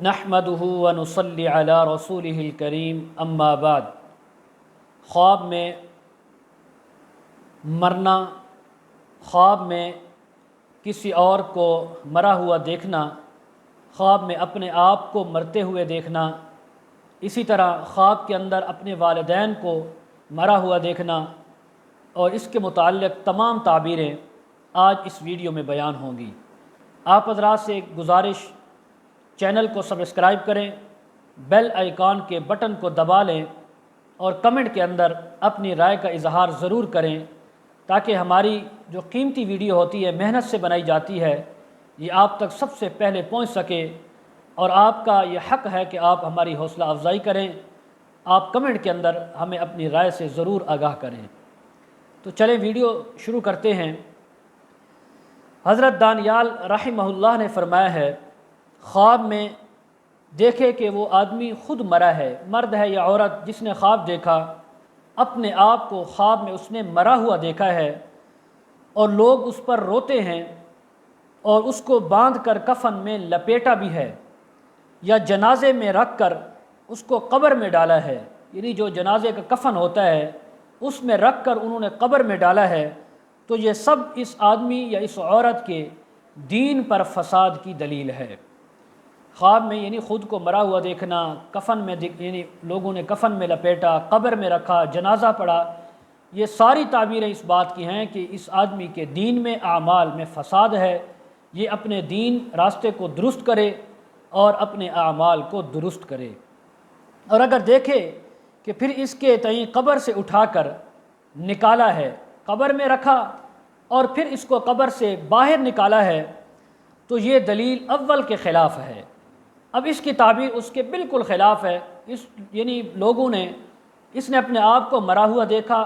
نحمدہ ونصلی علی رسولہ الکریم اما بعد۔ خواب میں مرنا، خواب میں کسی اور کو مرا ہوا دیکھنا، خواب میں اپنے آپ کو مرتے ہوئے دیکھنا، اسی طرح خواب کے اندر اپنے والدین کو مرا ہوا دیکھنا اور اس کے متعلق تمام تعبیریں آج اس ویڈیو میں بیان ہوں گی۔ آپ حضرات سے ایک گزارش، چینل کو سبسکرائب کریں، بیل آئیکن کے بٹن کو دبا لیں اور کمنٹ کے اندر اپنی رائے کا اظہار ضرور کریں تاکہ ہماری جو قیمتی ویڈیو ہوتی ہے، محنت سے بنائی جاتی ہے، یہ آپ تک سب سے پہلے پہنچ سکے۔ اور آپ کا یہ حق ہے کہ آپ ہماری حوصلہ افزائی کریں، آپ کمنٹ کے اندر ہمیں اپنی رائے سے ضرور آگاہ کریں۔ تو چلیں ویڈیو شروع کرتے ہیں۔ حضرت دانیال رحمہ اللہ نے فرمایا ہے، خواب میں دیکھے کہ وہ آدمی خود مرا ہے، مرد ہے یا عورت، جس نے خواب دیکھا اپنے آپ کو خواب میں اس نے مرا ہوا دیکھا ہے اور لوگ اس پر روتے ہیں اور اس کو باندھ کر کفن میں لپیٹا بھی ہے یا جنازے میں رکھ کر اس کو قبر میں ڈالا ہے، یعنی جو جنازے کا کفن ہوتا ہے اس میں رکھ کر انہوں نے قبر میں ڈالا ہے۔ تو یہ سب اس آدمی یا اس عورت کے دین پر فساد کی دلیل ہے۔ خواب میں یعنی خود کو مرا ہوا دیکھنا، کفن میں یعنی لوگوں نے کفن میں لپیٹا، قبر میں رکھا، جنازہ پڑھا، یہ ساری تعبیریں اس بات کی ہیں کہ اس آدمی کے دین میں، اعمال میں فساد ہے۔ یہ اپنے دین راستے کو درست کرے اور اپنے اعمال کو درست کرے۔ اور اگر دیکھے کہ پھر اس کے تئیں قبر سے اٹھا کر نکالا ہے، قبر میں رکھا اور پھر اس کو قبر سے باہر نکالا ہے، تو یہ دلیل اول کے خلاف ہے۔ اب اس کی تعبیر اس کے بالکل خلاف ہے۔ یعنی لوگوں نے، اس نے اپنے آپ کو مرا ہوا دیکھا،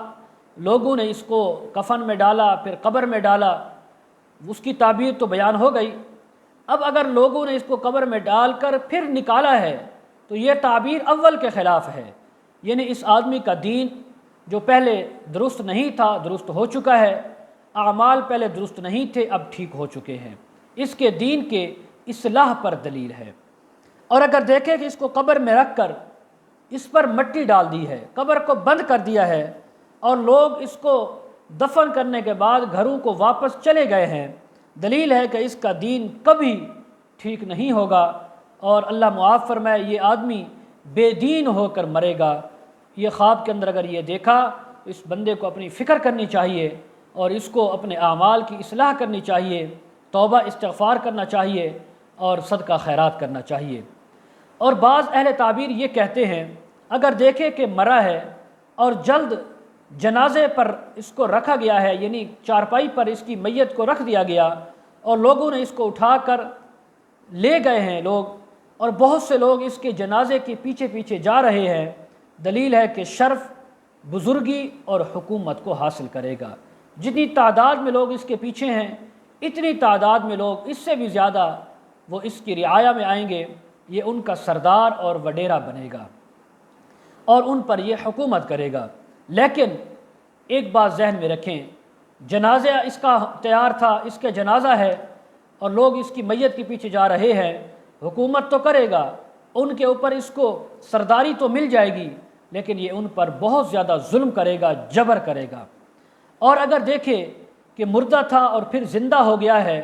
لوگوں نے اس کو کفن میں ڈالا، پھر قبر میں ڈالا، اس کی تعبیر تو بیان ہو گئی۔ اب اگر لوگوں نے اس کو قبر میں ڈال کر پھر نکالا ہے تو یہ تعبیر اول کے خلاف ہے۔ یعنی اس آدمی کا دین جو پہلے درست نہیں تھا درست ہو چکا ہے، اعمال پہلے درست نہیں تھے اب ٹھیک ہو چکے ہیں، اس کے دین کے اصلاح پر دلیل ہے۔ اور اگر دیکھیں کہ اس کو قبر میں رکھ کر اس پر مٹی ڈال دی ہے، قبر کو بند کر دیا ہے اور لوگ اس کو دفن کرنے کے بعد گھروں کو واپس چلے گئے ہیں، دلیل ہے کہ اس کا دین کبھی ٹھیک نہیں ہوگا اور اللہ معاف فرمائے یہ آدمی بے دین ہو کر مرے گا۔ یہ خواب کے اندر اگر یہ دیکھا تو اس بندے کو اپنی فکر کرنی چاہیے اور اس کو اپنے اعمال کی اصلاح کرنی چاہیے، توبہ استغفار کرنا چاہیے اور صدقہ خیرات کرنا چاہیے۔ اور بعض اہل تعبیر یہ کہتے ہیں، اگر دیکھے کہ مرا ہے اور جلد جنازے پر اس کو رکھا گیا ہے، یعنی چارپائی پر اس کی میت کو رکھ دیا گیا اور لوگوں نے اس کو اٹھا کر لے گئے ہیں لوگ، اور بہت سے لوگ اس کے جنازے کے پیچھے پیچھے جا رہے ہیں، دلیل ہے کہ شرف، بزرگی اور حکومت کو حاصل کرے گا۔ جتنی تعداد میں لوگ اس کے پیچھے ہیں، اتنی تعداد میں لوگ اس سے بھی زیادہ وہ اس کی رعایا میں آئیں گے، یہ ان کا سردار اور وڈیرا بنے گا اور ان پر یہ حکومت کرے گا۔ لیکن ایک بات ذہن میں رکھیں، جنازہ اس کا تیار تھا، اس کا جنازہ ہے اور لوگ اس کی میت کے پیچھے جا رہے ہیں، حکومت تو کرے گا، ان کے اوپر اس کو سرداری تو مل جائے گی، لیکن یہ ان پر بہت زیادہ ظلم کرے گا، جبر کرے گا۔ اور اگر دیکھے کہ مردہ تھا اور پھر زندہ ہو گیا ہے،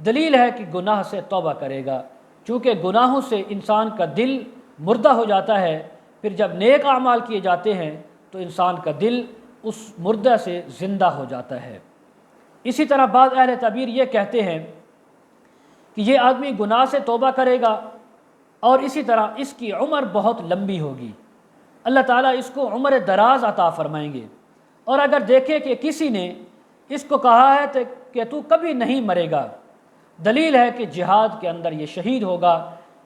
دلیل ہے کہ گناہ سے توبہ کرے گا، چونکہ گناہوں سے انسان کا دل مردہ ہو جاتا ہے، پھر جب نیک اعمال کیے جاتے ہیں تو انسان کا دل اس مردہ سے زندہ ہو جاتا ہے۔ اسی طرح بعض اہل تعبیر یہ کہتے ہیں کہ یہ آدمی گناہ سے توبہ کرے گا اور اسی طرح اس کی عمر بہت لمبی ہوگی، اللہ تعالیٰ اس کو عمر دراز عطا فرمائیں گے۔ اور اگر دیکھے کہ کسی نے اس کو کہا ہے کہ تو کبھی نہیں مرے گا، دلیل ہے کہ جہاد کے اندر یہ شہید ہوگا،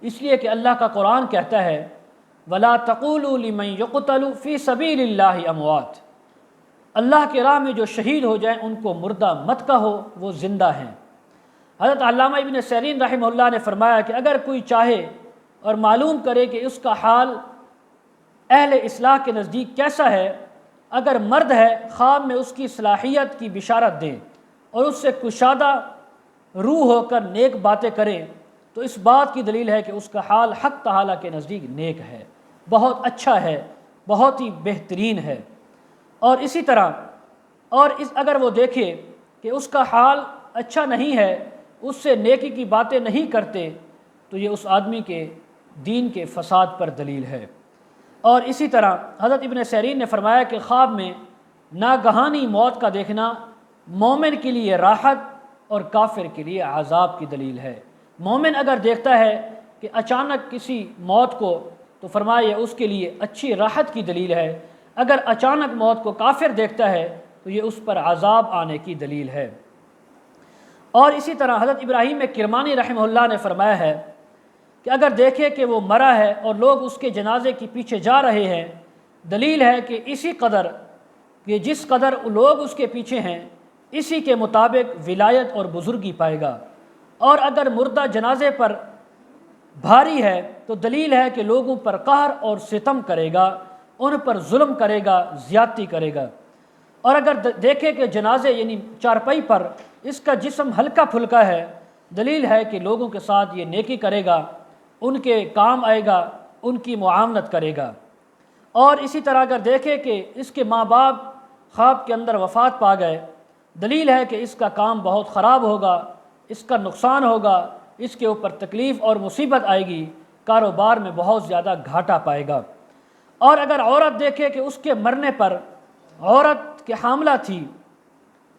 اس لیے کہ اللہ کا قرآن کہتا ہے وَلَا تَقُولُوا لِمَنْ يُقْتَلُ فِي سَبِيلِ اللَّهِ أَمْوَاتٌ، اللہ کے راہ میں جو شہید ہو جائیں ان کو مردہ مت کہو، وہ زندہ ہیں۔ حضرت علامہ ابن سیرین رحمہ اللہ نے فرمایا کہ اگر کوئی چاہے اور معلوم کرے کہ اس کا حال اہل اصلاح کے نزدیک کیسا ہے، اگر مرد ہے خواب میں اس کی صلاحیت کی بشارت دیں اور اس سے کشادہ روح ہو کر نیک باتیں کریں تو اس بات کی دلیل ہے کہ اس کا حال حق تعالیٰ کے نزدیک نیک ہے، بہت اچھا ہے، بہت ہی بہترین ہے۔ اور اسی طرح اگر وہ دیکھے کہ اس کا حال اچھا نہیں ہے، اس سے نیکی کی باتیں نہیں کرتے، تو یہ اس آدمی کے دین کے فساد پر دلیل ہے۔ اور اسی طرح حضرت ابن سیرین نے فرمایا کہ خواب میں ناگہانی موت کا دیکھنا مومن کے لیے راحت اور کافر کے لیے عذاب کی دلیل ہے۔ مومن اگر دیکھتا ہے کہ اچانک کسی موت کو، تو فرمایا یہ اس کے لیے اچھی راحت کی دلیل ہے۔ اگر اچانک موت کو کافر دیکھتا ہے تو یہ اس پر عذاب آنے کی دلیل ہے۔ اور اسی طرح حضرت ابراہیم کرمانی رحمہ اللہ نے فرمایا ہے کہ اگر دیکھے کہ وہ مرا ہے اور لوگ اس کے جنازے کے پیچھے جا رہے ہیں، دلیل ہے کہ اسی قدر کہ جس قدر لوگ اس کے پیچھے ہیں، اسی کے مطابق ولایت اور بزرگی پائے گا۔ اور اگر مردہ جنازے پر بھاری ہے تو دلیل ہے کہ لوگوں پر قہر اور ستم کرے گا، ان پر ظلم کرے گا، زیادتی کرے گا۔ اور اگر دیکھے کہ جنازے یعنی چارپائی پر اس کا جسم ہلکا پھلکا ہے، دلیل ہے کہ لوگوں کے ساتھ یہ نیکی کرے گا، ان کے کام آئے گا، ان کی معاونت کرے گا۔ اور اسی طرح اگر دیکھے کہ اس کے ماں باپ خواب کے اندر وفات پا گئے، دلیل ہے کہ اس کا کام بہت خراب ہوگا، اس کا نقصان ہوگا، اس کے اوپر تکلیف اور مصیبت آئے گی، کاروبار میں بہت زیادہ گھاٹا پائے گا۔ اور اگر عورت دیکھے کہ اس کے مرنے پر عورت کے حاملہ تھی،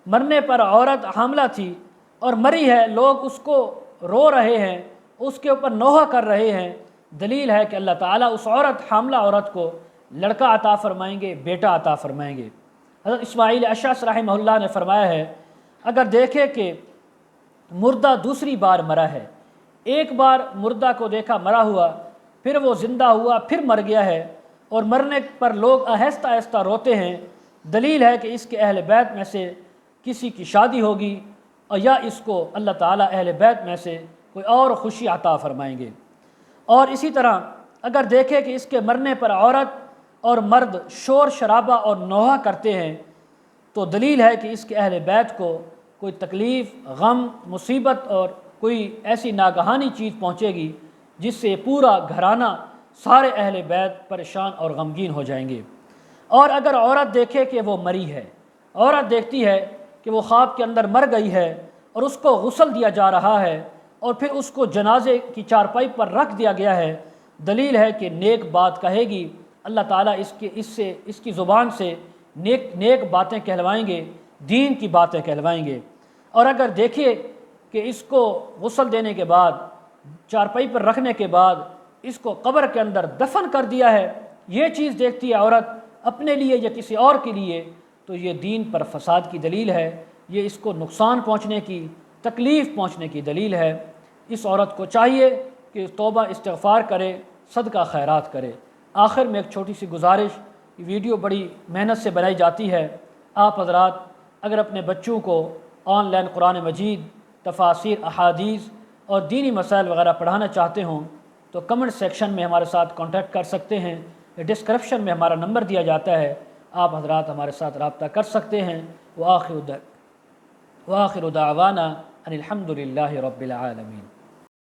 مرنے پر عورت حاملہ تھی اور مری ہے، لوگ اس کو رو رہے ہیں، اس کے اوپر نوحہ کر رہے ہیں، دلیل ہے کہ اللہ تعالیٰ اس حاملہ عورت کو لڑکا عطا فرمائیں گے، بیٹا عطا فرمائیں گے۔ حضرت اسماعیل اشعث رحمہ اللہ نے فرمایا ہے اگر دیکھے کہ مردہ دوسری بار مرا ہے، ایک بار مردہ کو دیکھا مرا ہوا، پھر وہ زندہ ہوا، پھر مر گیا ہے، اور مرنے پر لوگ آہستہ آہستہ روتے ہیں، دلیل ہے کہ اس کے اہل بیت میں سے کسی کی شادی ہوگی، اور یا اس کو اللہ تعالیٰ اہل بیت میں سے کوئی اور خوشی عطا فرمائیں گے۔ اور اسی طرح اگر دیکھے کہ اس کے مرنے پر عورت اور مرد شور شرابہ اور نوحہ کرتے ہیں، تو دلیل ہے کہ اس کے اہل بیت کو کوئی تکلیف، غم، مصیبت اور کوئی ایسی ناگہانی چیز پہنچے گی جس سے پورا گھرانہ، سارے اہل بیت پریشان اور غمگین ہو جائیں گے۔ اور اگر عورت دیکھے کہ وہ مری ہے، عورت دیکھتی ہے کہ وہ خواب کے اندر مر گئی ہے اور اس کو غسل دیا جا رہا ہے اور پھر اس کو جنازے کی چارپائی پر رکھ دیا گیا ہے، دلیل ہے کہ نیک بات کہے گی، اللہ تعالیٰ اس کی زبان سے نیک باتیں کہلوائیں گے، دین کی باتیں کہلوائیں گے۔ اور اگر دیکھے کہ اس کو غسل دینے کے بعد، چارپائی پر رکھنے کے بعد اس کو قبر کے اندر دفن کر دیا ہے، یہ چیز دیکھتی ہے عورت اپنے لیے یا کسی اور کے لیے، تو یہ دین پر فساد کی دلیل ہے، یہ اس کو نقصان پہنچنے کی، تکلیف پہنچنے کی دلیل ہے۔ اس عورت کو چاہیے کہ توبہ استغفار کرے، صدقہ خیرات کرے۔ آخر میں ایک چھوٹی سی گزارش، ویڈیو بڑی محنت سے بنائی جاتی ہے، آپ حضرات اگر اپنے بچوں کو آن لائن قرآن مجید، تفاسیر، احادیث اور دینی مسائل وغیرہ پڑھانا چاہتے ہوں تو کمنٹ سیکشن میں ہمارے ساتھ کانٹیکٹ کر سکتے ہیں، ڈسکرپشن میں ہمارا نمبر دیا جاتا ہے، آپ حضرات ہمارے ساتھ رابطہ کر سکتے ہیں۔ وآخر دعوانا ان الحمد للہ رب العالمین۔